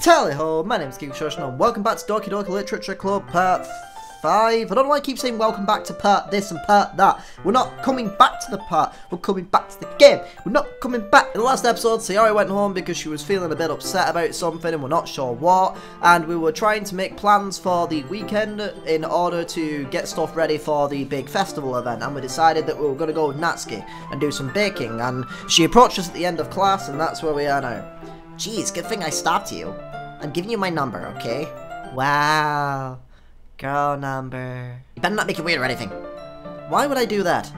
Tally ho, my name is KingFishOcean and welcome back to Doki Doki Literature Club part 5. I don't know why I keep saying welcome back to part this and part that. We're not coming back to the part, we're coming back to the game. We're not coming back. In the last episode, Sayori went home because she was feeling a bit upset about something and we're not sure what. And we were trying to make plans for the weekend in order to get stuff ready for the big festival event. And we decided that we were going to go with Natsuki and do some baking. And she approached us at the end of class and that's where we are now. Jeez, good thing I stopped you. I'm giving you my number, okay? Wow. Girl number. You better not make it weird or anything. Why would I do that?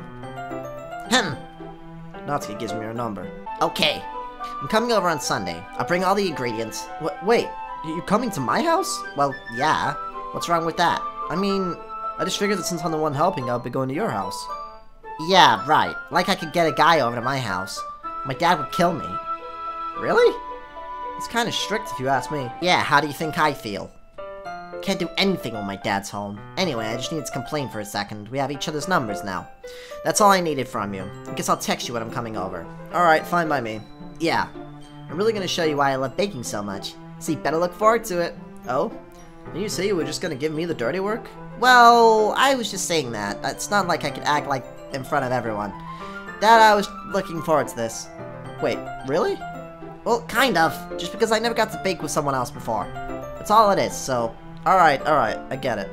Natsuki gives me her number. Okay. I'm coming over on Sunday. I'll bring all the ingredients. Wait, you coming to my house? Well, yeah. What's wrong with that? I mean, I just figured that since I'm the one helping, I'll be going to your house. Yeah, right. Like I could get a guy over to my house. My dad would kill me. Really? It's kind of strict if you ask me. Yeah, how do you think I feel? Can't do anything when my dad's home. Anyway, I just needed to complain for a second. We have each other's numbers now. That's all I needed from you. I guess I'll text you when I'm coming over. Alright, fine by me. Yeah. I'm really gonna show you why I love baking so much. So you better look forward to it. Oh? Didn't you say you were just gonna give me the dirty work? Well, I was just saying that. It's not like I could act like in front of everyone. Dad, I was looking forward to this. Wait, really? Well, kind of. Just because I never got to bake with someone else before. That's all it is, so... Alright, I get it.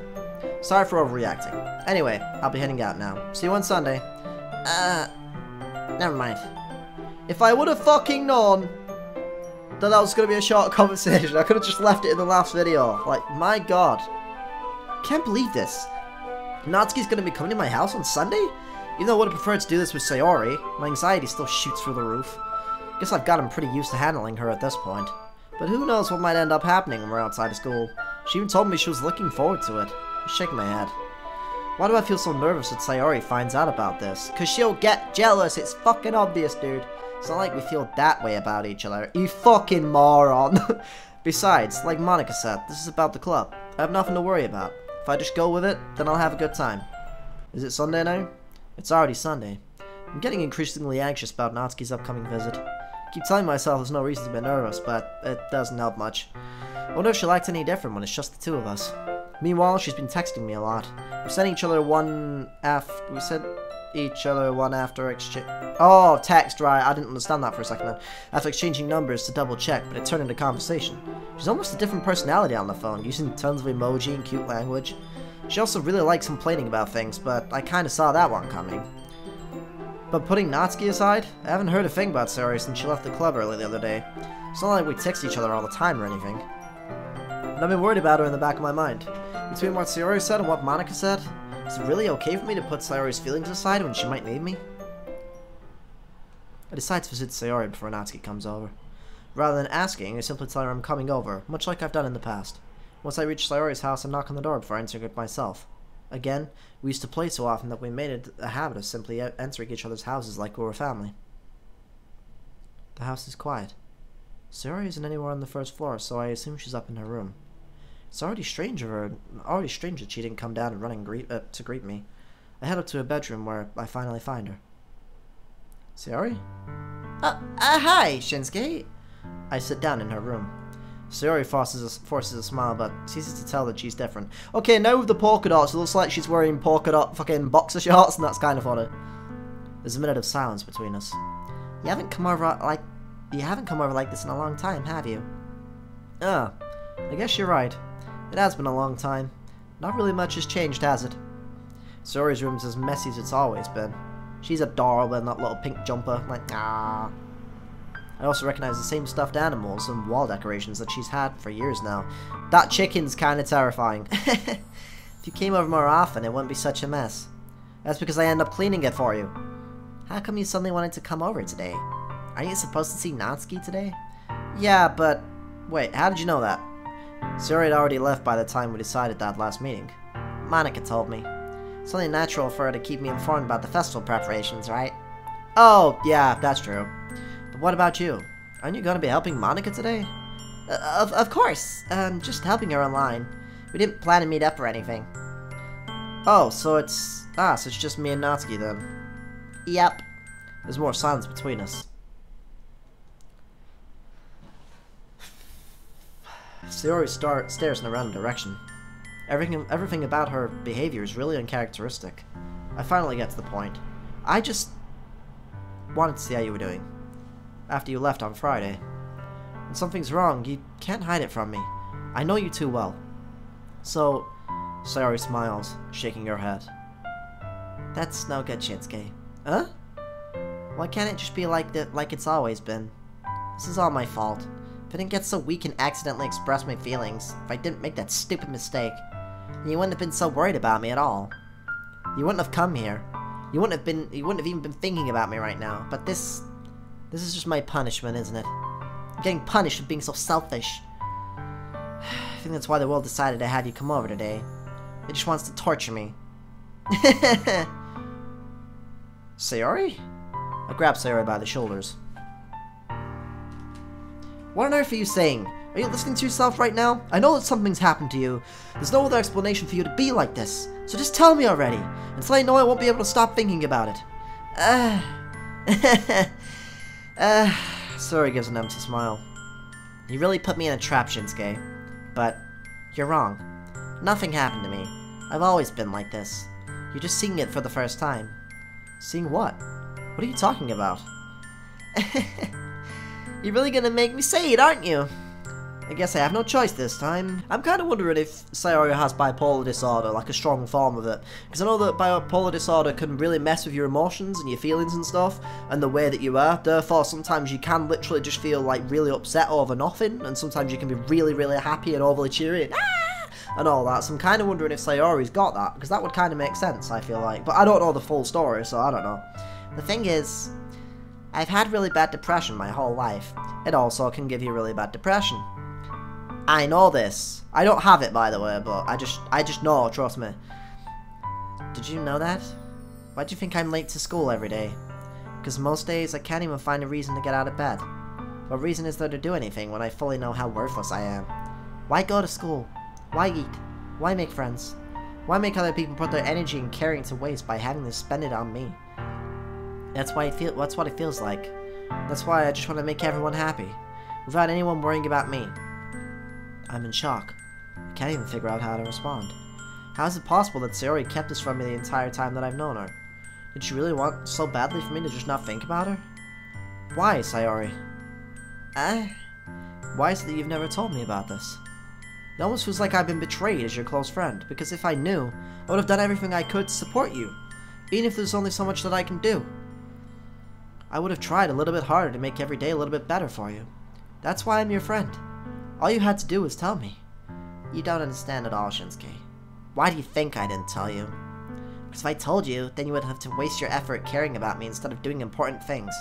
Sorry for overreacting. Anyway, I'll be heading out now. See you on Sunday. Never mind. If I would have fucking known that was going to be a short conversation, I could have just left it in the last video. Like, my god. Can't believe this. Natsuki's going to be coming to my house on Sunday? Even though I would have preferred to do this with Sayori, my anxiety still shoots through the roof. Guess I've gotten pretty used to handling her at this point. But who knows what might end up happening when we're outside of school. She even told me she was looking forward to it. I'm shaking my head. Why do I feel so nervous that Sayori finds out about this? Cause she'll get jealous, it's fucking obvious, dude. It's not like we feel that way about each other. You fucking moron! Besides, like Monika said, this is about the club. I have nothing to worry about. If I just go with it, then I'll have a good time. Is it Sunday now? It's already Sunday. I'm getting increasingly anxious about Natsuki's upcoming visit. I keep telling myself there's no reason to be nervous, but it doesn't help much. I wonder if she'll act any different when it's just the two of us. Meanwhile, she's been texting me a lot. We sent each other one after exchange. Oh, text, right. I didn't understand that for a second then. After exchanging numbers to double check, but it turned into conversation. She's almost a different personality on the phone, using tons of emoji and cute language. She also really likes complaining about things, but I kinda saw that one coming. But putting Natsuki aside, I haven't heard a thing about Sayori since she left the club early the other day. It's not like we text each other all the time or anything. And I've been worried about her in the back of my mind. Between what Sayori said and what Monika said, is it really okay for me to put Sayori's feelings aside when she might need me? I decide to visit Sayori before Natsuki comes over. Rather than asking, I simply tell her I'm coming over, much like I've done in the past. Once I reach Sayori's house, I knock on the door before entering it myself. Again, we used to play so often that we made it a habit of simply entering each other's houses like we were family. The house is quiet. Sayori isn't anywhere on the first floor, so I assume she's up in her room. It's already strange that she didn't come down and run to greet me. I head up to her bedroom where I finally find her. Sayori? Hi, Shinsuke. I sit down in her room. Sayori forces a smile, but it's easy to tell that she's different. Okay, now with the polka dots, it looks like she's wearing polka dot fucking boxer shorts, and that's kind of funny. There's a minute of silence between us. You haven't come over like this in a long time, have you? I guess you're right. It has been a long time. Not really much has changed, has it? Sayori's room's as messy as it's always been. She's adorable in that little pink jumper, like, ah. I also recognize the same stuffed animals and wall decorations that she's had for years now. That chicken's kinda terrifying. If you came over more often, it wouldn't be such a mess. That's because I end up cleaning it for you. How come you suddenly wanted to come over today? Aren't you supposed to see Natsuki today? Yeah, but... Wait, how did you know that? Sayori had already left by the time we decided that last meeting. Monika told me. It's only natural for her to keep me informed about the festival preparations, right? Oh, yeah, that's true. But what about you? Aren't you going to be helping Monika today? Of course. Just helping her online. We didn't plan to meet up or anything. Oh, so it's just me and Natsuki then. Yep. There's more silence between us. Sayori stares in a random direction. Everything about her behavior is really uncharacteristic. I finally get to the point. I just wanted to see how you were doing after you left on Friday. When something's wrong, you can't hide it from me. I know you too well. So, Sayori smiles, shaking her head. That's no good, Shinsuke. Huh? Why can't it just be like it's always been? This is all my fault. If I didn't get so weak and accidentally express my feelings, if I didn't make that stupid mistake, then you wouldn't have been so worried about me at all. You wouldn't have come here. You wouldn't have even been thinking about me right now. But this is just my punishment, isn't it? I'm getting punished for being so selfish. I think that's why the world decided to have you come over today. It just wants to torture me. Sayori? I grab Sayori by the shoulders. What on earth are you saying? Are you listening to yourself right now? I know that something's happened to you. There's no other explanation for you to be like this. So just tell me already. Until I know I won't be able to stop thinking about it. Sayori gives an empty smile. You really put me in a trap, Shinsuke. But you're wrong. Nothing happened to me. I've always been like this. You're just seeing it for the first time. Seeing what? What are you talking about? You're really gonna make me say it, aren't you? I guess I have no choice this time. I'm kind of wondering if Sayori has bipolar disorder, like a strong form of it. Because I know that bipolar disorder can really mess with your emotions and your feelings and stuff, and the way that you are. Therefore, sometimes you can literally just feel like really upset over nothing, and sometimes you can be really, really happy and overly cheery and all that. So I'm kind of wondering if Sayori's got that, because that would kind of make sense, I feel like. But I don't know the full story, so I don't know. The thing is, I've had really bad depression my whole life. It also can give you really bad depression. I know this. I don't have it, by the way, but I just know, trust me. Did you know that? Why do you think I'm late to school every day? Because most days I can't even find a reason to get out of bed. What reason is there to do anything when I fully know how worthless I am? Why go to school? Why eat? Why make friends? Why make other people put their energy and caring to waste by having to spend it on me? That's what it feels like. That's why I just want to make everyone happy, without anyone worrying about me. I'm in shock. I can't even figure out how to respond. How is it possible that Sayori kept this from me the entire time that I've known her? Did she really want so badly for me to just not think about her? Why, Sayori? Why is it that you've never told me about this? It almost feels like I've been betrayed as your close friend, because if I knew, I would have done everything I could to support you, even if there's only so much that I can do. I would have tried a little bit harder to make every day a little bit better for you. That's why I'm your friend. All you had to do was tell me. You don't understand at all, Shinsuke. Why do you think I didn't tell you? Because if I told you, then you would have to waste your effort caring about me instead of doing important things.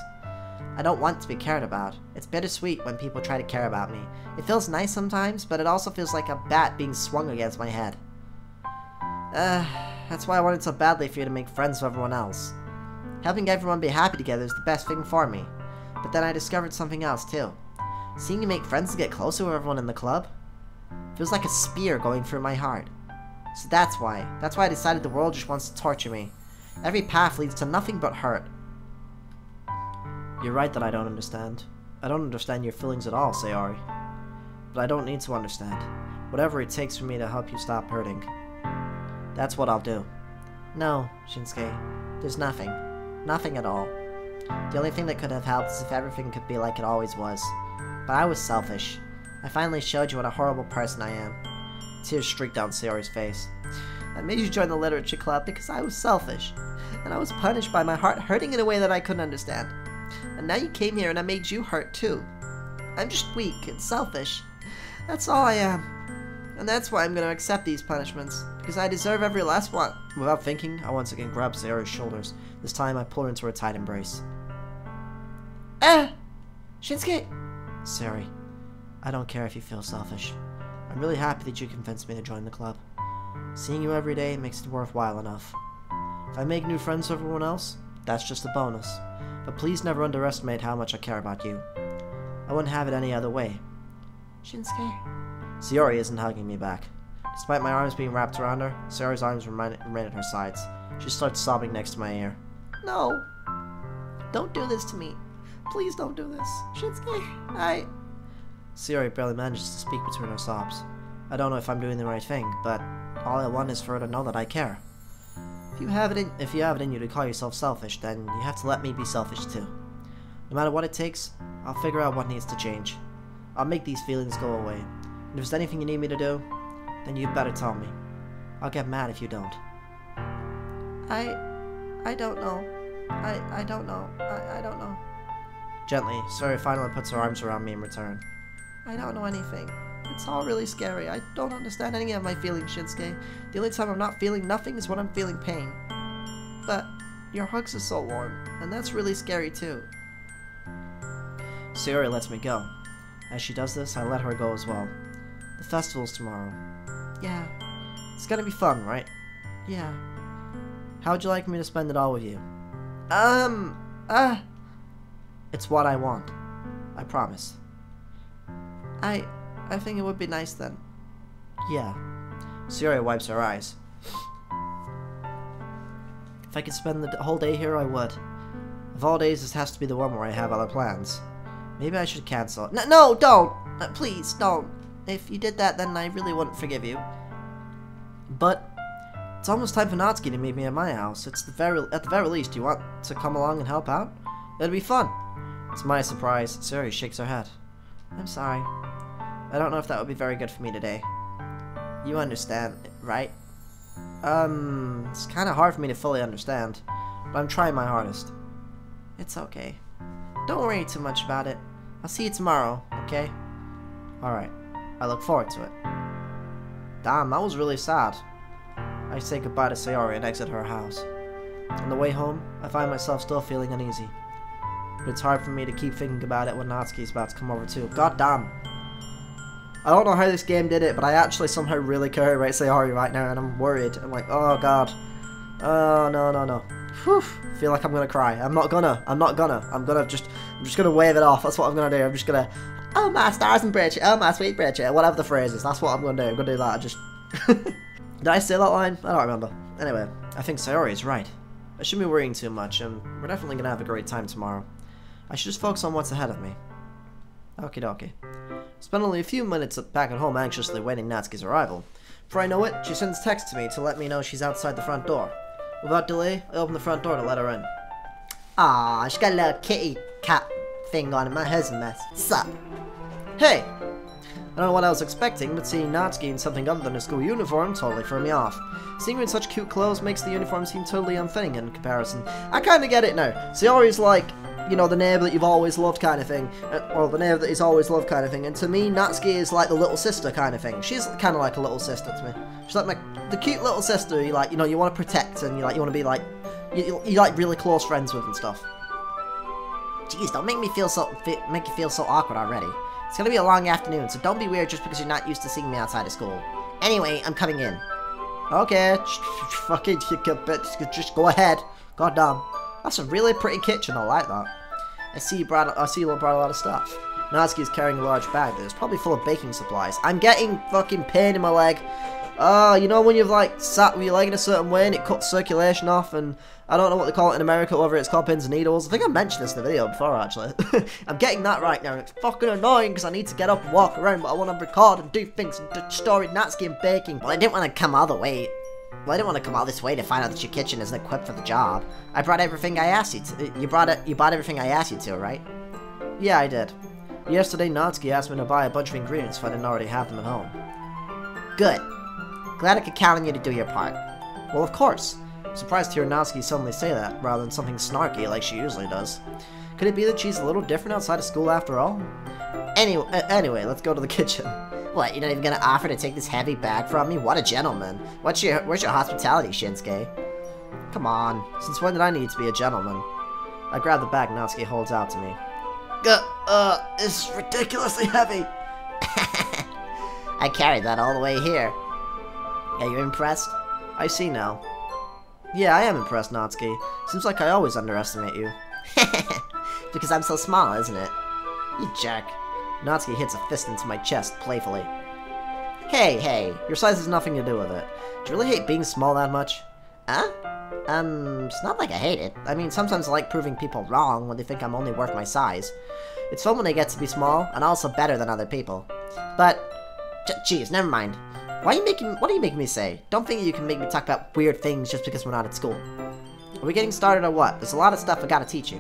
I don't want to be cared about. It's bittersweet when people try to care about me. It feels nice sometimes, but it also feels like a bat being swung against my head. That's why I wanted so badly for you to make friends with everyone else. Helping everyone be happy together is the best thing for me. But then I discovered something else too. Seeing you make friends to get closer with everyone in the club feels like a spear going through my heart. So that's why I decided the world just wants to torture me. Every path leads to nothing but hurt. You're right that I don't understand. I don't understand your feelings at all, Sayori. But I don't need to understand. Whatever it takes for me to help you stop hurting. That's what I'll do. No, Shinsuke. There's nothing. Nothing at all. The only thing that could have helped is if everything could be like it always was. But I was selfish. I finally showed you what a horrible person I am. Tears streaked down Sayori's face. I made you join the literature club because I was selfish. And I was punished by my heart hurting in a way that I couldn't understand. And now you came here and I made you hurt too. I'm just weak and selfish. That's all I am. And that's why I'm going to accept these punishments. Because I deserve every last one. Without thinking, I once again grab Sayori's shoulders. This time I pull her into a tight embrace. Shinsuke! Sayori, I don't care if you feel selfish. I'm really happy that you convinced me to join the club. Seeing you every day makes it worthwhile enough. If I make new friends with everyone else, that's just a bonus. But please never underestimate how much I care about you. I wouldn't have it any other way. Shinsuke? Sayori isn't hugging me back. Despite my arms being wrapped around her, Sayori's arms remain at her sides. She starts sobbing next to my ear. No! Don't do this to me. Please don't do this. Shinsuke, Sayori barely manages to speak between her sobs. I don't know if I'm doing the right thing, but all I want is for her to know that I care. If you have it in you to call yourself selfish, then you have to let me be selfish too. No matter what it takes, I'll figure out what needs to change. I'll make these feelings go away. And if there's anything you need me to do, then you better tell me. I'll get mad if you don't. I don't know. I don't know. I don't know. Gently, Sayori finally puts her arms around me in return. I don't know anything. It's all really scary. I don't understand any of my feelings, Shinsuke. The only time I'm not feeling nothing is when I'm feeling pain. But your hugs are so warm, and that's really scary too. Sayori lets me go. As she does this, I let her go as well. The festival's tomorrow. Yeah. It's gonna be fun, right? Yeah. How would you like me to spend it all with you? It's what I want. I promise. I think it would be nice then. Yeah. Sayori wipes her eyes. If I could spend the whole day here, I would. Of all days, this has to be the one where I have other plans. Maybe I should cancel. No, don't! Please, don't. If you did that, then I really wouldn't forgive you. But it's almost time for Natsuki to meet me at my house. At the very least, you want to come along and help out? It'll be fun. To my surprise, Sayori shakes her head. I'm sorry. I don't know if that would be very good for me today. You understand, right? It's kind of hard for me to fully understand, but I'm trying my hardest. It's okay. Don't worry too much about it. I'll see you tomorrow, okay? Alright. I look forward to it. Damn, that was really sad. I say goodbye to Sayori and exit her house. On the way home, I find myself still feeling uneasy. But it's hard for me to keep thinking about it when Natsuki's about to come over too. God damn. I don't know how this game did it, but I actually somehow really care about Sayori right now, and I'm worried. I'm like, oh god. Oh, no. Whew. I feel like I'm gonna cry. I'm just gonna wave it off. That's what I'm gonna do. I'm just gonna, oh my stars and Bridget, oh my sweet Bridget, whatever the phrase is. That's what I'm gonna do. I'm gonna do that. Did I say that line? I don't remember. Anyway, I think Sayori is right. I shouldn't be worrying too much, and we're definitely gonna have a great time tomorrow. I should just focus on what's ahead of me. Okie dokie. Spent only a few minutes back at home anxiously waiting Natsuki's arrival. Before I know it, she sends text to me to let me know she's outside the front door. Without delay, I open the front door to let her in. Ah, she got a little kitty cat thing on it. My hair's a mess. Sup? Hey! I don't know what I was expecting, but seeing Natsuki in something other than a school uniform totally threw me off. Seeing her in such cute clothes makes the uniform seem totally unfitting in comparison. I kinda get it now. Sayori's like, you know, the neighbour that you've always loved kind of thing. Or the neighbour that he's always loved kind of thing. And to me, Natsuki is like the little sister kind of thing. She's kind of like a little sister to me. She's like the cute little sister you like, you know, you want to protect and you want to be like, you like really close friends with and stuff. Jeez, don't make you feel so awkward already. It's gonna be a long afternoon, so don't be weird just because you're not used to seeing me outside of school. Anyway, I'm coming in. Okay, fucking, just go ahead. God damn. That's a really pretty kitchen, I like that. I see you brought a lot of stuff. Natsuki's carrying a large bag that is probably full of baking supplies. I'm getting fucking pain in my leg. You know when you've like sat with your leg in a certain way and it cuts circulation off, and I don't know what they call it in America, whether it's called pins and needles. I think I mentioned this in the video before actually. I'm getting that right now and it's fucking annoying because I need to get up and walk around, but I want to record and do things and do story Natsuki and baking. Well, I didn't want to come all the way. Well, I didn't want to come all this way to find out that your kitchen isn't equipped for the job. I brought everything I asked you to. You bought everything I asked you to, right? Yeah, I did. Yesterday, Natsuki asked me to buy a bunch of ingredients if I didn't already have them at home. Good. Glad I could count on you to do your part. Well, of course. I'm surprised to hear Natsuki suddenly say that, rather than something snarky like she usually does. Could it be that she's a little different outside of school after all? Anyway, let's go to the kitchen. What, you're not even gonna offer to take this heavy bag from me? What a gentleman. Where's your hospitality, Shinsuke? Come on, since when did I need to be a gentleman? I grab the bag Natsuki holds out to me. It's ridiculously heavy. I carried that all the way here. Are you impressed? I see now. Yeah, I am impressed, Natsuki. Seems like I always underestimate you. Because I'm so small, isn't it? You jerk. Natsuki hits a fist into my chest, playfully. Hey, your size has nothing to do with it. Do you really hate being small that much? Huh? It's not like I hate it. I mean, sometimes I like proving people wrong when they think I'm only worth my size. It's fun when they get to be small, and also better than other people. But, geez, never mind. What are you making me say? Don't think you can make me talk about weird things just because we're not at school. Are we getting started or what? There's a lot of stuff I gotta teach you.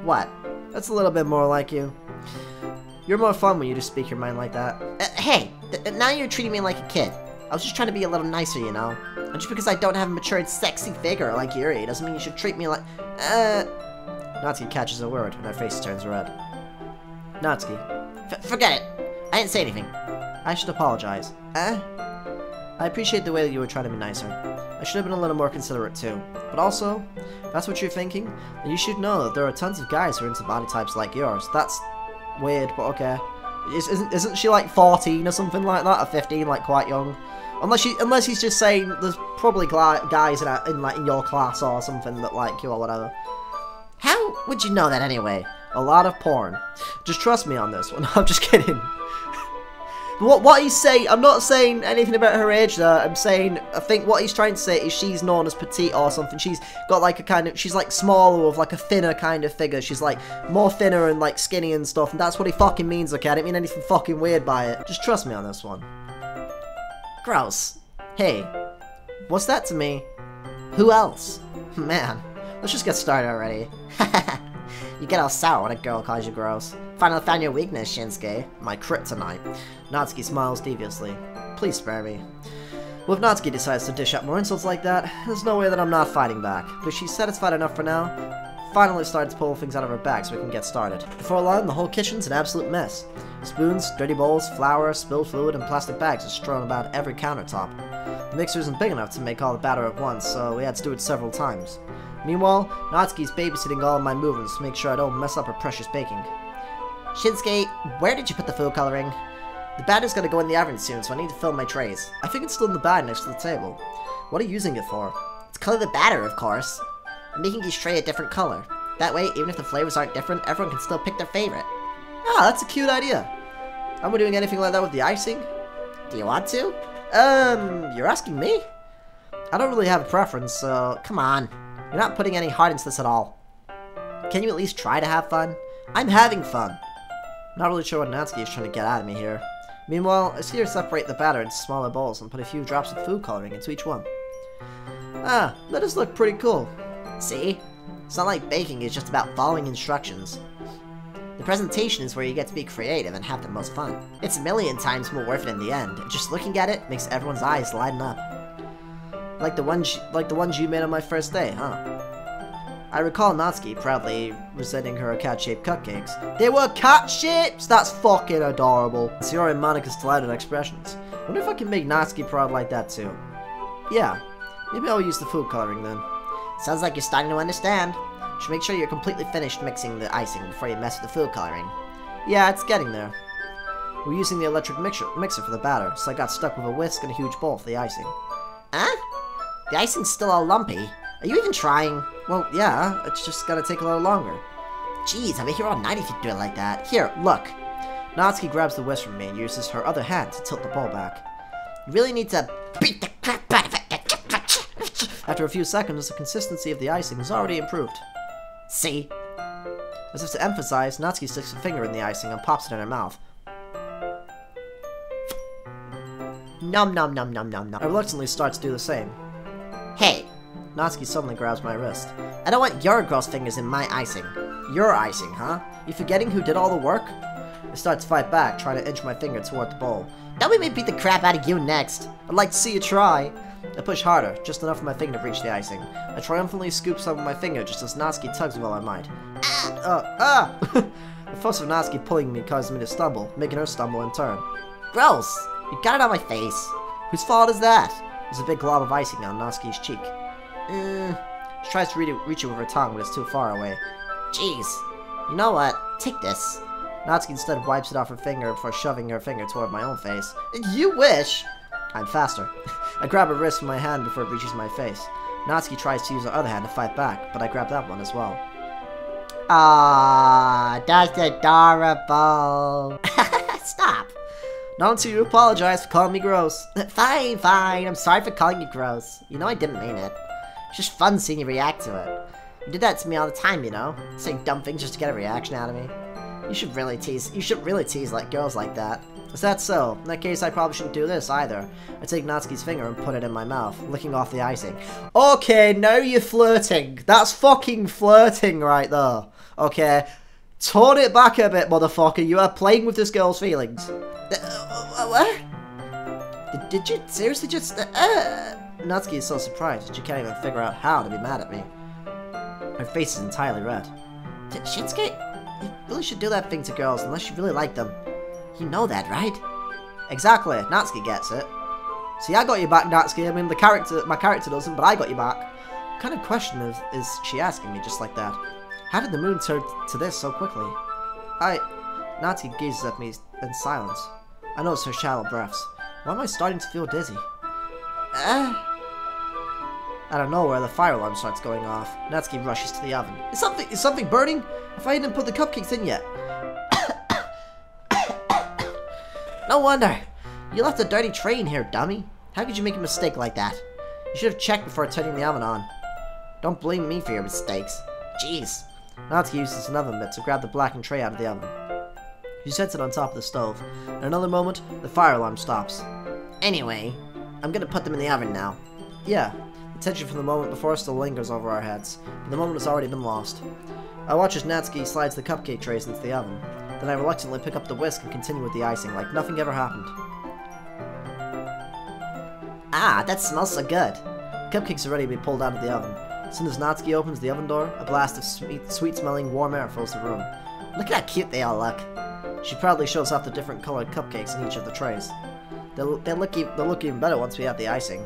What? That's a little bit more like you. You're more fun when you just speak your mind like that. Hey, now you're treating me like a kid. I was just trying to be a little nicer, you know? And just because I don't have a mature and sexy figure like Yuri doesn't mean you should treat me like... Natsuki catches a word and her face turns red. Natsuki. Forget it. I didn't say anything. I should apologize. I appreciate the way that you were trying to be nicer. I should have been a little more considerate too. But also, if that's what you're thinking, then you should know that there are tons of guys who are into body types like yours. That's weird, but okay. Isn't she like 14 or something like that, or 15, like quite young? Unless he's just saying there's probably guys in your class or something that like you or whatever. How would you know that anyway? A lot of porn. Just trust me on this one. I'm just kidding. What he's saying, I'm not saying anything about her age there. I'm saying, I think what he's trying to say is she's known as petite or something. She's got like a kind of, she's like smaller with like a thinner kind of figure. She's like more thinner and like skinny and stuff. And that's what he fucking means, okay? I didn't mean anything fucking weird by it. Just trust me on this one. Gross. Hey, what's that to me? Who else? Man, let's just get started already. You get all sour when a girl calls you gross. Finally found your weakness, Shinsuke. My kryptonite. Natsuki smiles deviously. Please spare me. Well, if Natsuki decides to dish out more insults like that, there's no way that I'm not fighting back. But she's satisfied enough for now. Finally started to pull things out of her bag so we can get started. Before long, the whole kitchen's an absolute mess. Spoons, dirty bowls, flour, spilled fluid, and plastic bags are strewn about every countertop. The mixer isn't big enough to make all the batter at once, so we had to do it several times. Meanwhile, Natsuki's babysitting all of my movements to make sure I don't mess up her precious baking. Shinsuke, where did you put the food coloring? The batter's gonna go in the oven soon, so I need to fill my trays. I think it's still in the bag next to the table. What are you using it for? To color the batter, of course. I'm making each tray a different color. That way, even if the flavors aren't different, everyone can still pick their favorite. Ah, that's a cute idea. Are we doing anything like that with the icing? Do you want to? You're asking me? I don't really have a preference, so come on. You're not putting any heart into this at all. Can you at least try to have fun? I'm having fun. Not really sure what Natsuki is trying to get out of me here. Meanwhile, I see her separate the batter into smaller bowls and put a few drops of food coloring into each one. Ah, that does look pretty cool. See? It's not like baking is just about following instructions. The presentation is where you get to be creative and have the most fun. It's a million times more worth it in the end. Just looking at it makes everyone's eyes lighten up. Like the ones you made on my first day, huh? I recall Natsuki proudly presenting her cat-shaped cupcakes. They were cat shapes? That's fucking adorable. Sayori and Monika's delighted expressions. Wonder if I can make Natsuki proud like that too. Yeah, maybe I'll use the food coloring then. Sounds like you're starting to understand. Should make sure you're completely finished mixing the icing before you mess with the food coloring. Yeah, it's getting there. We're using the electric mixer for the batter, so I got stuck with a whisk and a huge bowl for the icing. Huh? The icing's still all lumpy. Are you even trying? Well, yeah, it's just gonna take a little longer. Jeez, I'll be here all night if you do it like that. Here, look. Natsuki grabs the whisk from me and uses her other hand to tilt the bowl back. You really need to beat the crap out of it. After a few seconds, the consistency of the icing is already improved. See? As if to emphasize, Natsuki sticks a finger in the icing and pops it in her mouth. Nom nom nom nom nom nom. I reluctantly start to do the same. Hey! Natsuki suddenly grabs my wrist. I don't want your girl's fingers in my icing. Your icing, huh? You forgetting who did all the work? I start to fight back, trying to inch my finger toward the bowl. Don't make me beat the crap out of you next. I'd like to see you try. I push harder, just enough for my finger to reach the icing. I triumphantly scoop some with my finger just as Natsuki tugs with all her might. The force of Natsuki pulling me causes me to stumble, making her stumble in turn. Gross! You got it on my face. Whose fault is that? There's a big glob of icing on Natsuki's cheek. She tries to reach it with her tongue, but it's too far away. Jeez. You know what? Take this. Natsuki instead wipes it off her finger before shoving her finger toward my own face. You wish! I'm faster. I grab her wrist with my hand before it reaches my face. Natsuki tries to use her other hand to fight back, but I grab that one as well. Ah, that's adorable. Stop. Not until you apologize for calling me gross. Fine, fine. I'm sorry for calling you gross. You know I didn't mean it. It's just fun seeing you react to it. You did that to me all the time, you know? Saying dumb things just to get a reaction out of me. You should really tease like girls like that. Is that so? In that case, I probably shouldn't do this either. I take Natsuki's finger and put it in my mouth, licking off the icing. Okay, now you're flirting. That's fucking flirting right there. Okay? Tone it back a bit, motherfucker. You are playing with this girl's feelings. What? Did you seriously just... Natsuki is so surprised that she can't even figure out how to be mad at me. Her face is entirely red. Shinsuke, you really should do that thing to girls unless you really like them. You know that, right? Exactly. Natsuki gets it. See, I got your back, Natsuki. I mean, my character doesn't, but I got your back. What kind of question is she asking me just like that? How did the moon turn to this so quickly? Natsuki gazes at me in silence. I notice her shallow breaths. Why am I starting to feel dizzy? Out of nowhere, the fire alarm starts going off. Natsuki rushes to the oven. Is something burning? If I didn't put the cupcakes in yet. No wonder. You left a dirty tray in here, dummy. How could you make a mistake like that? You should have checked before turning the oven on. Don't blame me for your mistakes. Jeez. Natsuki uses an oven mitt to grab the blackened tray out of the oven. She sets it on top of the stove. In another moment, the fire alarm stops. Anyway, I'm gonna put them in the oven now. Yeah, the tension from the moment before still lingers over our heads, but the moment has already been lost. I watch as Natsuki slides the cupcake trays into the oven. Then I reluctantly pick up the whisk and continue with the icing like nothing ever happened. Ah, that smells so good. Cupcakes are ready to be pulled out of the oven. As soon as Natsuki opens the oven door, a blast of sweet-smelling warm air fills the room. Look at how cute they all look. She proudly shows off the different colored cupcakes in each of the trays. They'll look even better once we add the icing.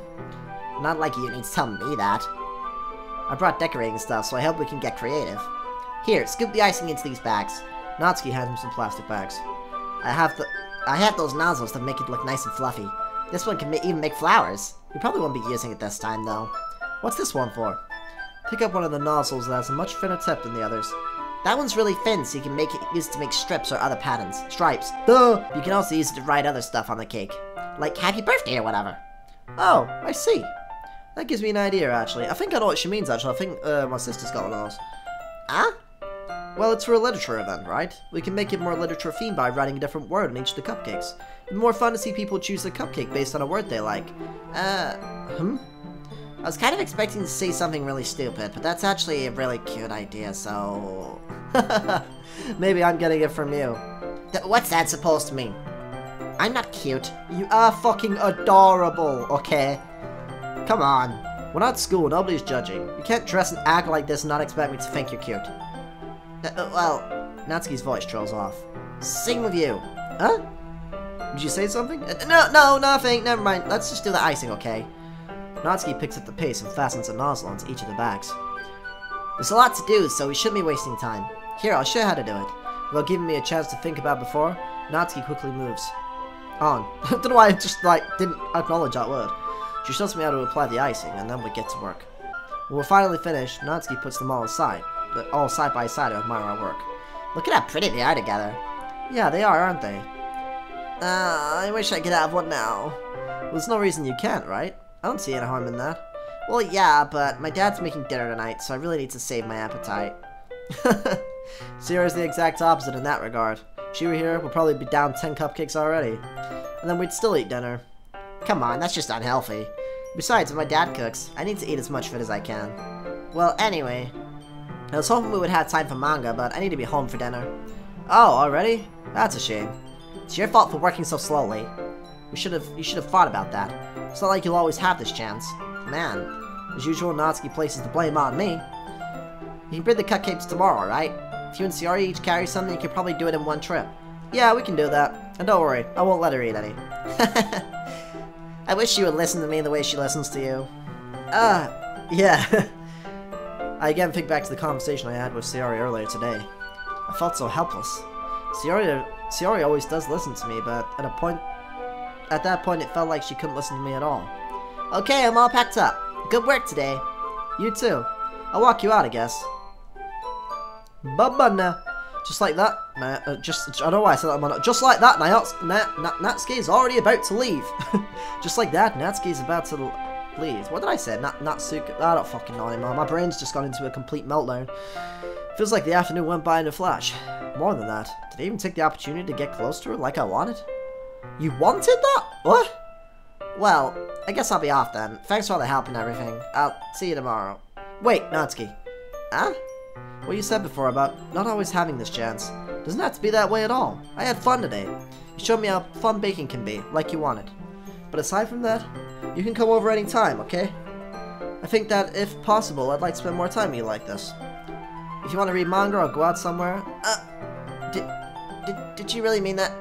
Not like you need to tell me that. I brought decorating stuff, so I hope we can get creative. Here, scoop the icing into these bags. Natsuki hands me some plastic bags. I have those nozzles that make it look nice and fluffy. This one can even make flowers. You probably won't be using it this time, though. What's this one for? Pick up one of the nozzles that has a much thinner tip than the others. That one's really thin, so you can use it to make strips or other patterns. Stripes. Duh! You can also use it to write other stuff on the cake. Like, happy birthday or whatever. Oh, I see. That gives me an idea, actually. I think I know what she means, actually. I think my sister's got one of those. Huh? Well, it's for a literature event, right? We can make it more literature-themed by writing a different word on each of the cupcakes. It'd be more fun to see people choose the cupcake based on a word they like. I was kind of expecting to say something really stupid, but that's actually a really cute idea, so... Maybe I'm getting it from you. What's that supposed to mean? I'm not cute. You are fucking adorable, okay? Come on. We're not at school, nobody's judging. You can't dress and act like this and not expect me to think you're cute. Well, Natsuki's voice trails off. Sing with you. Huh? Did you say something? No, nothing. Never mind. Let's just do the icing, okay? Natsuki picks up the paste and fastens a nozzle onto each of the bags. There's a lot to do, so we shouldn't be wasting time. Here, I'll show you how to do it. Without giving me a chance to think about before, Natsuki quickly moves on. I don't know why I just, didn't acknowledge that word. She shows me how to apply the icing, and then we get to work. When we're finally finished, Natsuki puts them all aside. All side by side to admire our work. Look at how pretty they are together. Yeah, they are, aren't they? I wish I could have one now. Well, there's no reason you can't, right? I don't see any harm in that. Well, yeah, but my dad's making dinner tonight, so I really need to save my appetite. Sayori's the exact opposite in that regard. If she were here, we'd probably be down 10 cupcakes already. And then we'd still eat dinner. Come on, that's just unhealthy. Besides, if my dad cooks, I need to eat as much of it as I can. Well, anyway... I was hoping we would have time for manga, but I need to be home for dinner. Oh, already? That's a shame. It's your fault for working so slowly. You should have thought about that. It's not like you'll always have this chance. Man, as usual, Natsuki places the blame on me. You can bring the cupcakes tomorrow, right? If you and Sayori each carry something, you could probably do it in one trip. Yeah, we can do that. And don't worry, I won't let her eat any. I wish she would listen to me the way she listens to you. Yeah. I again think back to the conversation I had with Sayori earlier today. I felt so helpless. Sayori always does listen to me, but at that point it felt like she couldn't listen to me at all. Okay, I'm all packed up. Good work today. You too. I'll walk you out, I guess. Bye-bye now. Just like that, I don't know why I said that. Just like that, Natsuki is already about to leave. Just like that, Natsuki is about to Please. What did I say? Natsuki? I don't fucking know anymore. My brain's just gone into a complete meltdown. Feels like the afternoon went by in a flash. More than that, did I even take the opportunity to get close to her like I wanted? You wanted that? What? Well, I guess I'll be off then. Thanks for all the help and everything. I'll see you tomorrow. Wait, Natsuki. Huh? What you said before about not always having this chance. Doesn't have to be that way at all. I had fun today. You showed me how fun baking can be, like you wanted. But aside from that, you can come over any time, okay? I think that, if possible, I'd like to spend more time with you like this. If you want to read manga or go out somewhere... Did you really mean that?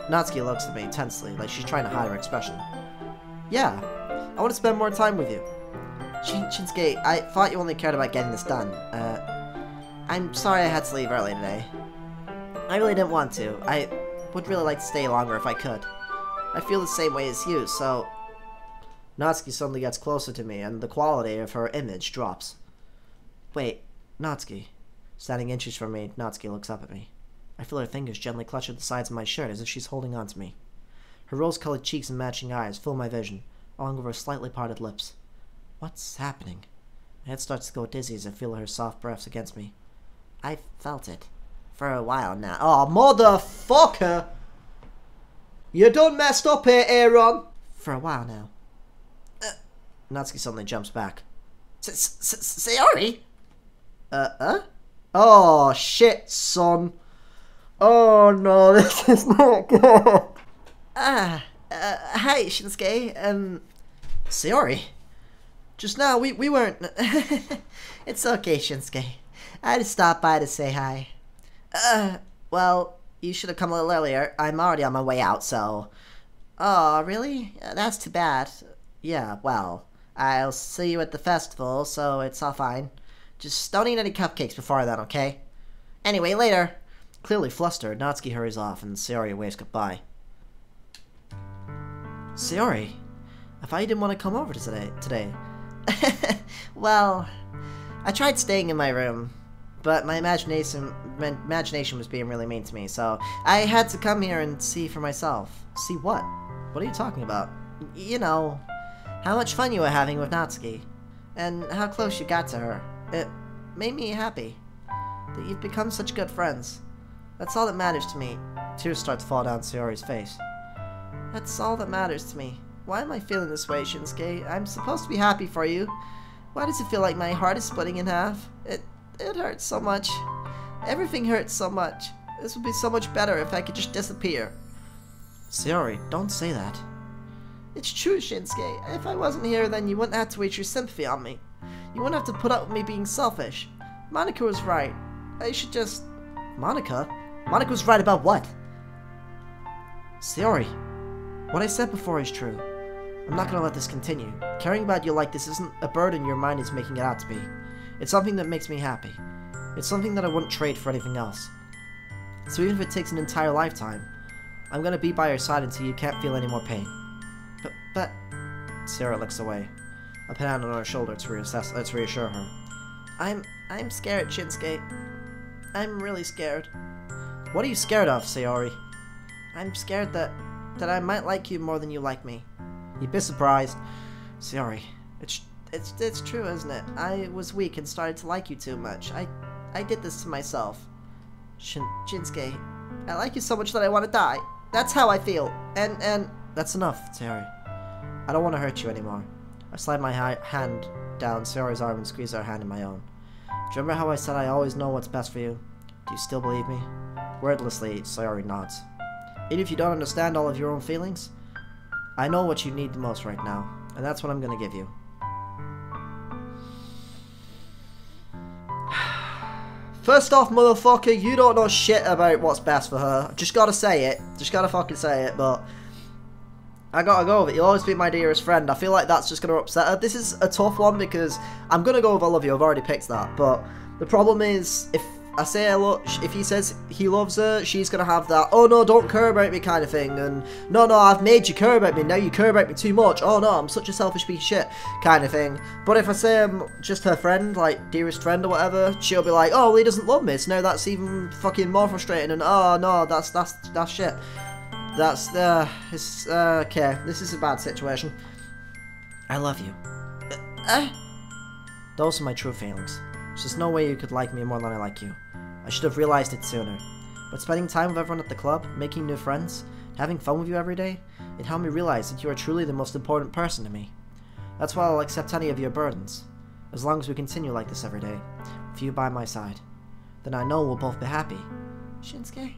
Natsuki looks at me tensely, like she's trying to hide her expression. Yeah, I want to spend more time with you. Shinsuke, I thought you only cared about getting this done. I'm sorry I had to leave early today. I really didn't want to. I would really like to stay longer if I could. I feel the same way as you, so... Natsuki suddenly gets closer to me, and the quality of her image drops. Wait, Natsuki. Standing inches from me, Natsuki looks up at me. I feel her fingers gently clutch at the sides of my shirt as if she's holding on to me. Her rose-colored cheeks and matching eyes fill my vision, along with her slightly parted lips. What's happening? My head starts to go dizzy as I feel her soft breaths against me. I've felt it. For a while now. Oh, motherfucker! You done messed up here, Aaron! For a while now. Natsuki suddenly jumps back. Sayori? Oh, shit, son. Oh, no, this is not good. Hi, Shinsuke. Sayori? Just now, we weren't... It's okay, Shinsuke. I just stopped by to say hi. Well, you should have come a little earlier. I'm already on my way out, so... Oh, really? That's too bad. Yeah, well, I'll see you at the festival, so it's all fine. Just don't eat any cupcakes before then, okay? Anyway, later. Clearly flustered, Natsuki hurries off, and Sayori waves goodbye. Sayori? I thought you didn't want to come over today. Well, I tried staying in my room, but my imagination was being really mean to me, so I had to come here and see for myself. See what? What are you talking about? You know, how much fun you were having with Natsuki, and how close you got to her. It made me happy that you've become such good friends. That's all that matters to me. Tears start to fall down Sayori's face. That's all that matters to me. Why am I feeling this way, Shinsuke? I'm supposed to be happy for you. Why does it feel like my heart is splitting in half? It hurts so much. Everything hurts so much. This would be so much better if I could just disappear. Sayori, don't say that. It's true, Shinsuke. If I wasn't here, then you wouldn't have to waste your sympathy on me. You wouldn't have to put up with me being selfish. Monika was right. I should just... Monika? Monika was right about what? Sayori, what I said before is true. I'm not gonna let this continue. Caring about you like this isn't a burden your mind is making it out to be. It's something that makes me happy. It's something that I wouldn't trade for anything else. So even if it takes an entire lifetime, I'm gonna be by your side until you can't feel any more pain. But... Sayori looks away. I put a hand on her shoulder to reassure her. I'm scared, Shinsuke. I'm really scared. What are you scared of, Sayori? I'm scared that I might like you more than you like me. You'd be surprised. Sayori, it's true, isn't it? I was weak and started to like you too much. I did this to myself. Shinsuke, I like you so much that I want to die. That's how I feel. And that's enough, Sayori. I don't want to hurt you anymore. I slide my hand down Sayori's arm and squeeze her hand in my own. Do you remember how I said I always know what's best for you? Do you still believe me? Wordlessly, Sayori nods. Even if you don't understand all of your own feelings, I know what you need the most right now, and that's what I'm gonna give you. First off, motherfucker, you don't know shit about what's best for her. Just gotta say it. Just gotta fucking say it, but... I gotta go with it. You'll always be my dearest friend. I feel like that's just gonna upset her. This is a tough one because I'm gonna go with I love you. I've already picked that. But the problem is, if I say if he says he loves her, she's gonna have that, oh no, don't care about me kind of thing. And no, I've made you care about me. Now you care about me too much. Oh no, I'm such a selfish piece of shit kind of thing. But if I say I'm just her friend, like dearest friend or whatever, she'll be like, oh, well, he doesn't love me. So now that's even fucking more frustrating. And oh no, that's shit. It's, okay, this is a bad situation. I love you. Uh, Those are my true feelings. There's just no way you could like me more than I like you. I should have realized it sooner. But spending time with everyone at the club, making new friends, having fun with you every day, it helped me realize that you are truly the most important person to me. That's why I'll accept any of your burdens. As long as we continue like this every day, with you by my side. Then I know we'll both be happy. Shinsuke?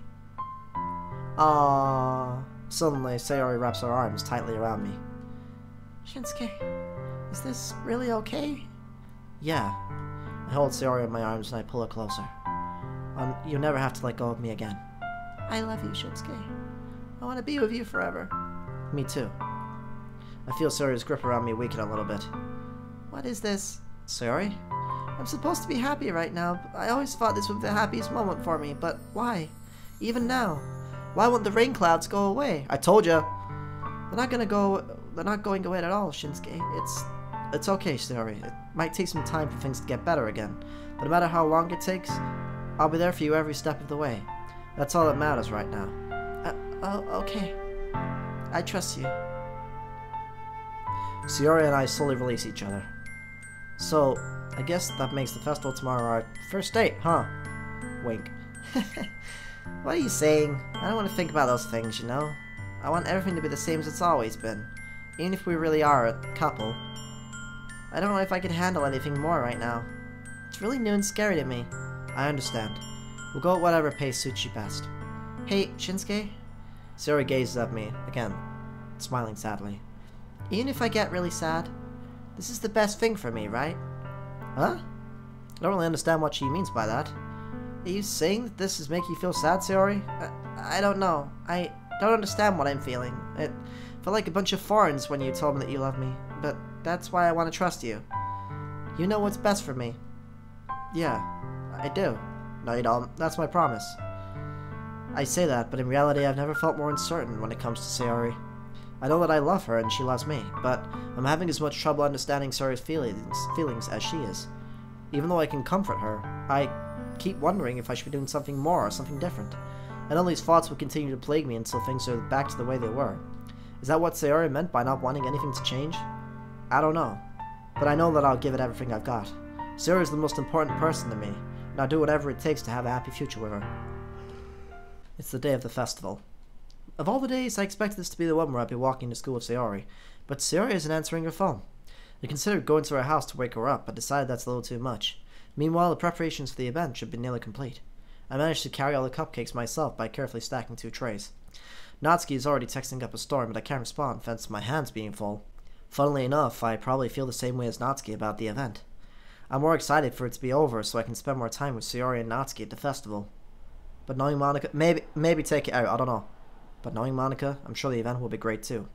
Aww. Suddenly, Sayori wraps her arms tightly around me. Shinsuke, is this really okay? Yeah. I hold Sayori in my arms and I pull her closer. You'll never have to let go of me again. I love you, Shinsuke. I want to be with you forever. Me too. I feel Sayori's grip around me weaken a little bit. What is this? Sayori? I'm supposed to be happy right now. I always thought this would be the happiest moment for me, but why? Even now? Why won't the rain clouds go away? I told you. They're not going away at all, Shinsuke. It's okay, Sayori. It might take some time for things to get better again. But no matter how long it takes, I'll be there for you every step of the way. That's all that matters right now. Okay. I trust you. Sayori and I slowly release each other. So, I guess that makes the festival tomorrow our first date, huh? Wink. What are you saying? I don't want to think about those things, you know? I want everything to be the same as it's always been. Even if we really are a couple. I don't know if I can handle anything more right now. It's really new and scary to me. I understand. We'll go at whatever pace suits you best. Hey, Shinsuke? Sayori gazes at me, again, smiling sadly. Even if I get really sad, this is the best thing for me, right? Huh? I don't really understand what she means by that. Are you saying that this is making you feel sad, Sayori? I don't know. I don't understand what I'm feeling. It felt like a bunch of foreigns when you told me that you love me, but that's why I want to trust you. You know what's best for me. Yeah, I do. No, you don't. That's my promise. I say that, but in reality I've never felt more uncertain when it comes to Sayori. I know that I love her and she loves me, but I'm having as much trouble understanding Sayori's feelings as she is. Even though I can comfort her, I keep wondering if I should be doing something more or something different. I know these thoughts will continue to plague me until things are back to the way they were. Is that what Sayori meant by not wanting anything to change? I don't know, but I know that I'll give it everything I've got. Sayori is the most important person to me, and I'll do whatever it takes to have a happy future with her. It's the day of the festival. Of all the days, I expected this to be the one where I'd be walking to school with Sayori, but Sayori isn't answering her phone. I considered going to her house to wake her up, but decided that's a little too much. Meanwhile, the preparations for the event should be nearly complete. I managed to carry all the cupcakes myself by carefully stacking 2 trays. Natsuki is already texting up a storm, but I can't respond thanks to my hands being full. Funnily enough, I probably feel the same way as Natsuki about the event. I'm more excited for it to be over so I can spend more time with Sayori and Natsuki at the festival. But knowing Monika, maybe take it out, I don't know. But knowing Monika, I'm sure the event will be great too.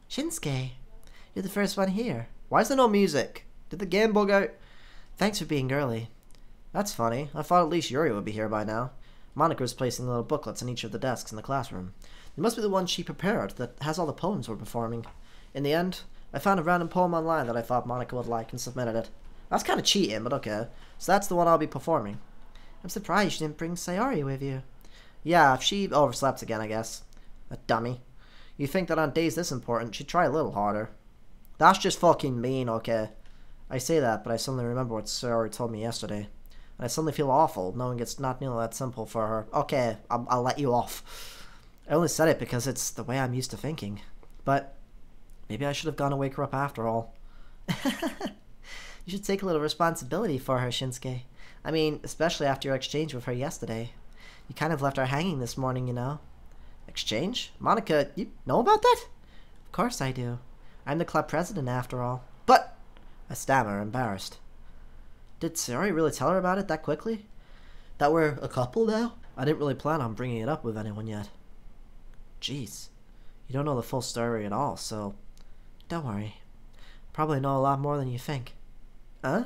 Shinsuke, you're the first one here. Why is there no music? Did the game bug out? Thanks for being early. That's funny. I thought at least Yuri would be here by now. Monika was placing little booklets on each of the desks in the classroom. They must be the one she prepared that has all the poems we're performing. In the end, I found a random poem online that I thought Monika would like and submitted it. That's kind of cheating, but okay. So that's the one I'll be performing. I'm surprised you didn't bring Sayori with you. Yeah, if she overslept again, I guess. A dummy. You'd think that on days this important, she'd try a little harder. That's just fucking mean, okay? I say that, but I suddenly remember what Sayori told me yesterday. And I suddenly feel awful, knowing it's not nearly that simple for her. Okay, I'll let you off. I only said it because it's the way I'm used to thinking. But maybe I should have gone and wake her up after all. You should take a little responsibility for her, Shinsuke. I mean, especially after your exchange with her yesterday. You kind of left her hanging this morning, you know. Exchange? Monika, you know about that? Of course I do. I'm the club president after all. But... I stammer, embarrassed. Did Sayori really tell her about it that quickly? That we're a couple now? I didn't really plan on bringing it up with anyone yet. Jeez. You don't know the full story at all, so... Don't worry. Probably know a lot more than you think. Huh?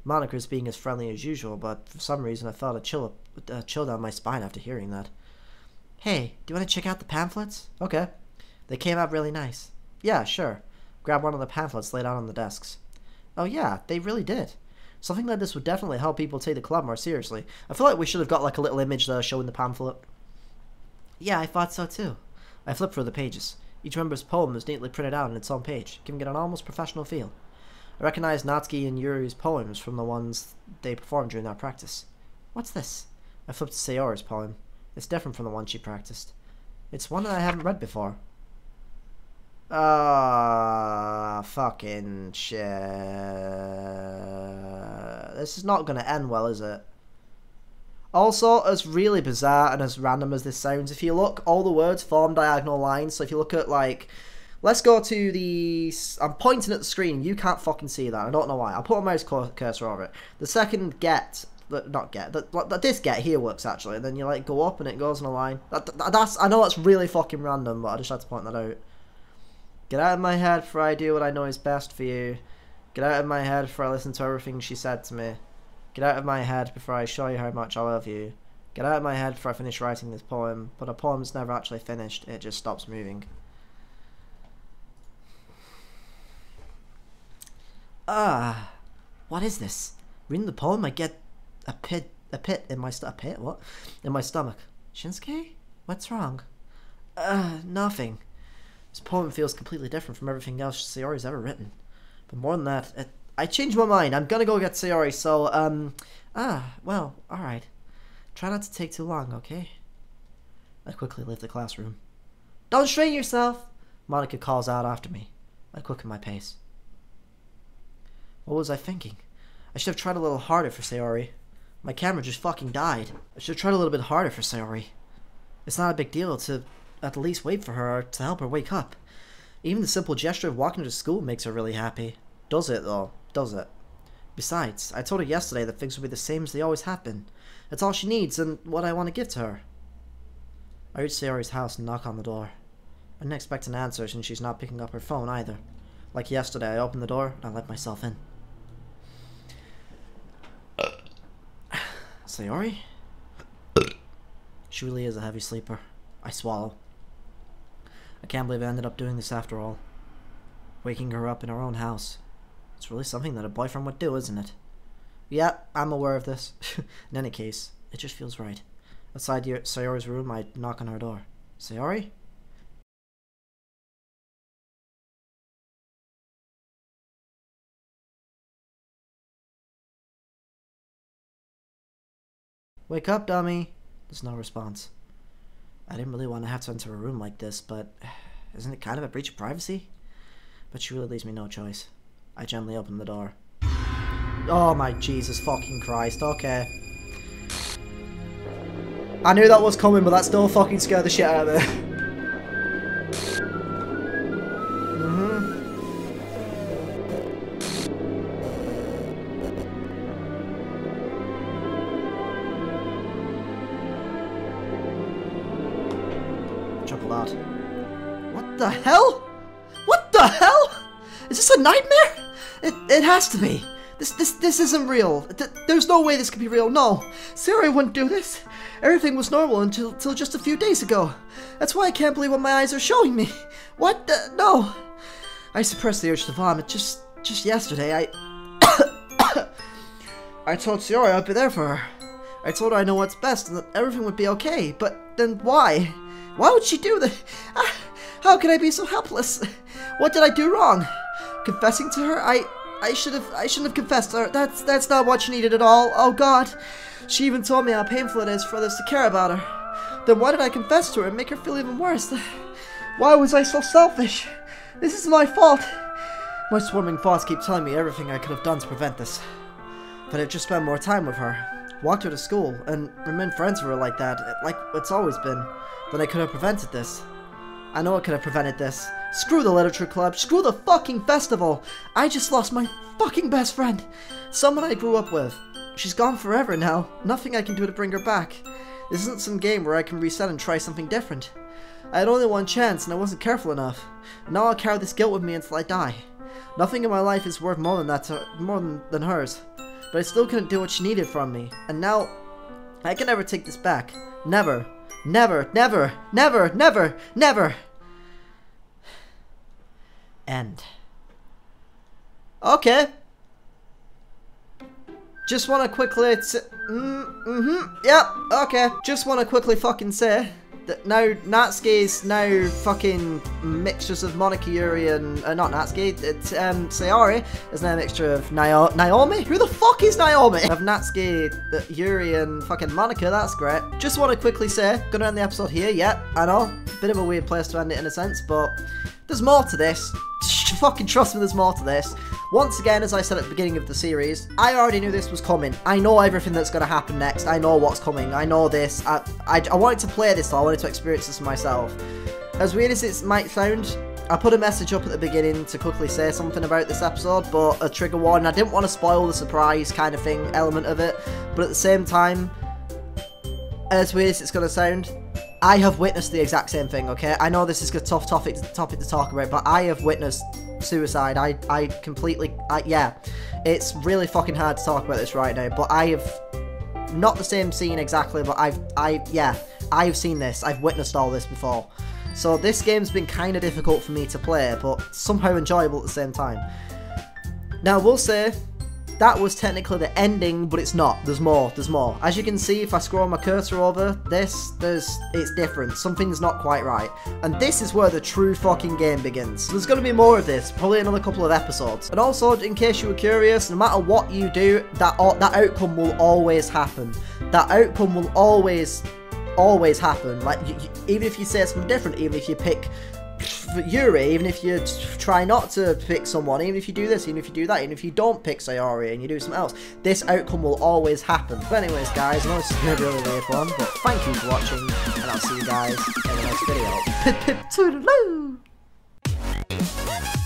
Monika's being as friendly as usual, but for some reason I felt a chill down my spine after hearing that. Hey, do you want to check out the pamphlets? Okay. They came out really nice. Yeah, sure. Grab one of the pamphlets laid out on the desks. Oh yeah, they really did. Something like this would definitely help people take the club more seriously. I feel like we should have got like a little image showing the pamphlet. Yeah, I thought so too. I flipped through the pages. Each member's poem is neatly printed out on its own page, giving it an almost professional feel. I recognize Natsuki and Yuri's poems from the ones they performed during their practice. What's this? I flipped to Sayori's poem. It's different from the one she practiced. It's one that I haven't read before. Fucking shit. This is not gonna end well, is it? Also, as really bizarre and as random as this sounds, if you look, all the words form diagonal lines. So if you look at, like, let's go to the... I'm pointing at the screen. You can't fucking see that. I don't know why. I'll put a mouse cursor over it. The second get... Not get. This get here works, actually. And then you, like, go up and it goes in a line. I know that's really fucking random, but I just had to point that out. Get out of my head for I do what I know is best for you. Get out of my head for I listen to everything she said to me. Get out of my head before I show you how much I love you. Get out of my head before I finish writing this poem. But a poem's never actually finished, it just stops moving. What is this? Reading the poem, I get a pit in my stomach. A pit? What? In my stomach. Shinsuke? What's wrong? Nothing. This poem feels completely different from everything else Sayori's ever written. But more than that, I changed my mind. I'm gonna go get Sayori, so, well, alright. Try not to take too long, okay? I quickly leave the classroom. Don't strain yourself! Monika calls out after me. I quicken my pace. What was I thinking? I should have tried a little harder for Sayori. My camera just fucking died. I should have tried a little bit harder for Sayori. It's not a big deal to at least wait for her or to help her wake up. Even the simple gesture of walking her to school makes her really happy. Does it, though? Does it? Besides, I told her yesterday that things will be the same as they always have been. It's all she needs and what I want to give to her. I reach Sayori's house and knock on the door. I didn't expect an answer since she's not picking up her phone either. Like yesterday, I opened the door and I let myself in. Sayori? She really is a heavy sleeper. I swallow. I can't believe I ended up doing this after all. Waking her up in her own house. It's really something that a boyfriend would do, isn't it? Yeah, I'm aware of this. In any case, it just feels right. Outside Sayori's room, I knock on her door. Sayori? Wake up, dummy! There's no response. I didn't really want to have to enter a room like this, but isn't it kind of a breach of privacy? But she really leaves me no choice. I gently open the door. Oh my Jesus fucking Christ, okay. I knew that was coming, but that still fucking scared the shit out of me. Triple out. What the hell? What the hell? Is this a nightmare? It has to be. This isn't real. There's no way this could be real. No, Sayori wouldn't do this. Everything was normal until just a few days ago. That's why I can't believe what my eyes are showing me. What? No. I suppressed the urge to vomit. Just yesterday, I told Sayori I'd be there for her. I told her I know what's best and that everything would be okay. But then why? Why would she do that? How could I be so helpless? What did I do wrong? Confessing to her? I shouldn't have confessed to her. That's not what she needed at all. Oh God. She even told me how painful it is for others to care about her. Then why did I confess to her and make her feel even worse? Why was I so selfish? This is my fault. My swarming thoughts keep telling me everything I could have done to prevent this. If I had just spent more time with her, walked her to school, and remained friends with her like that, like it's always been, then I could have prevented this. I know I could have prevented this. Screw the literature club. Screw the fucking festival. I just lost my fucking best friend. Someone I grew up with. She's gone forever now. Nothing I can do to bring her back. This isn't some game where I can reset and try something different. I had only one chance and I wasn't careful enough. Now I'll carry this guilt with me until I die. Nothing in my life is worth more than hers. But I still couldn't do what she needed from me. And now, I can never take this back. Never. Never, never, never, never, never. End. Okay. Just want to quickly... Yep, okay. Just want to quickly fucking say... No, Natsuki's now fucking mixtures of Monika, Yuri, and not Natsuki. It's Sayori is now a mixture of Naomi. Who the fuck is Naomi? Of Natsuki, Yuri, and fucking Monika. That's great. Just want to quickly say, gonna end the episode here. Yeah, I know, bit of a weird place to end it in a sense, but there's more to this. Fucking trust me, there's more to this. Once again, as I said at the beginning of the series, I already knew this was coming. I know everything that's going to happen next. I know what's coming. I know this. I wanted to play this, though. I wanted to experience this for myself. As weird as it might sound, I put a message up at the beginning to quickly say something about this episode, but a trigger warning. I didn't want to spoil the surprise kind of thing element of it, but at the same time, as weird as it's going to sound, I have witnessed the exact same thing, okay? I know this is a tough topic to talk about, but I have witnessed suicide. Yeah. It's really fucking hard to talk about this right now, but I have, not the same scene exactly, but I've seen this. I've witnessed all this before. So this game's been kind of difficult for me to play, but somehow enjoyable at the same time. Now, we'll say, that was technically the ending, but it's not. There's more. There's more. As you can see, if I scroll my cursor over this, it's different. Something's not quite right. And this is where the true fucking game begins. There's going to be more of this, probably another couple of episodes. And also, in case you were curious, no matter what you do, that outcome will always happen. That outcome will always happen. Like, even if you say something different, even if you pick Yuri, even if you try not to pick someone, even if you do this, even if you do that, even if you don't pick Sayori and you do something else, this outcome will always happen. But anyways, guys, I know this is going to be a really weird one, but thank you for watching, and I'll see you guys in the next video. Toodaloo!